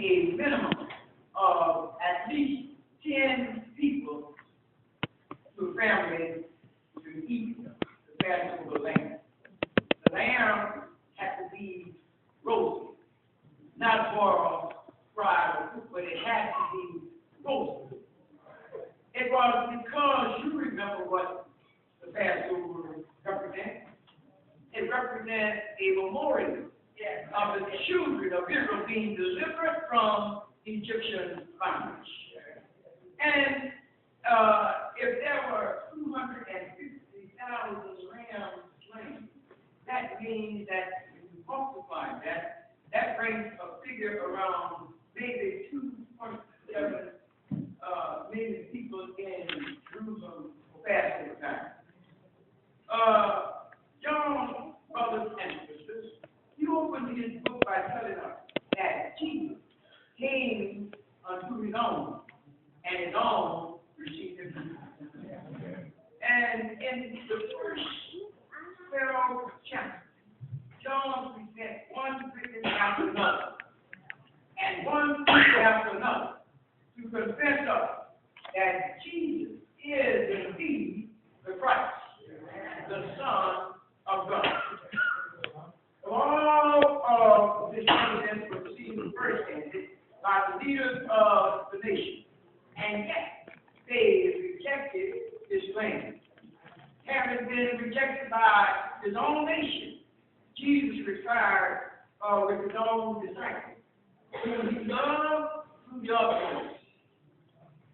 be a minimum of at least 10 people to a family to eat the Passover lamb. The lamb had to be roasted, not boiled, fried, or cooked, but it had to be roasted. It was because you remember what the Passover represents. It represents a memorial of the children of Israel being delivered from Egyptian bondage. And if there were 250,000 lambs slain, that means that if you multiply that, that brings a figure around maybe 2.7 million people in Jerusalem for Passover time. John, brothers and sisters, he opened his book by telling us that Jesus came unto his own, and his own received him. And in the first 12 chapters, John presents one witness after another, and one scripture after another, to confess us that Jesus is indeed the Christ, the Son of God. All of this evidence was seen firsthand by the leaders of the nation, and yet they rejected his claim. Having been rejected by his own nation, Jesus retired with his own disciples, whom he loved through the utmost.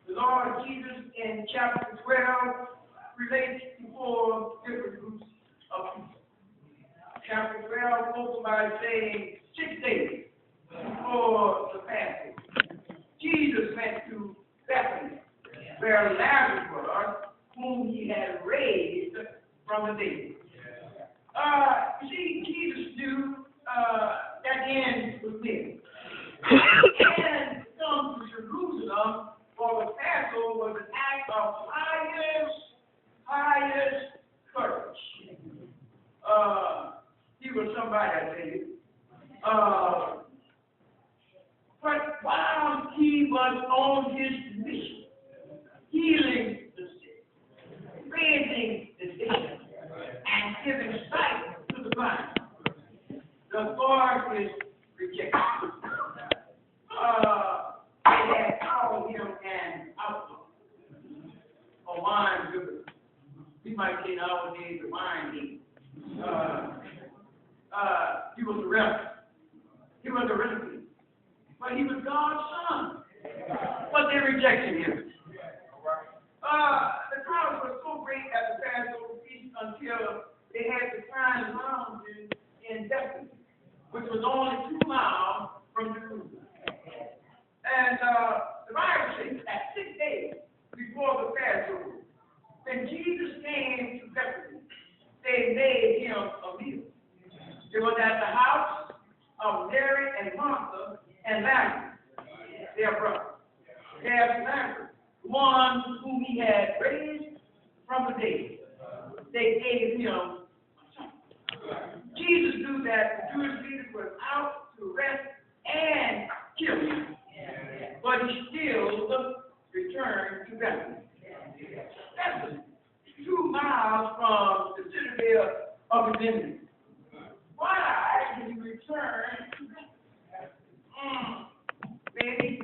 The Lord Jesus in chapter 12 relates to 4 different groups of people. Chapter 12 opened by saying 6 days before the Passover, Jesus went to Bethany, where Lazarus was, whom he had raised from the dead. You see, Jesus knew that the end was near. And to come to Jerusalem for the Passover was an act of pious courage. He was somebody, I tell you. But while he was on his mission, healing the sick, raising the dead, and giving sight to the blind, the Lord is rejected. They had called him an outlaw, a wine drinker. We might say nowadays a wine dealer. He was a rebel. He was a renegade. But he was God's son. But they rejected him. The crowd was so great at the Passover feast until they had to find lounges in Bethany, which was only 2 miles from Jerusalem. And the Bible says that 6 days before the Passover, when Jesus came to Bethany, they made him a meal. It was at the house of Mary and Martha and Lazarus, their brother. There's Lazarus, one whom he had raised from the dead. They gave him a son. Jesus knew that the Jewish leaders were out to rest and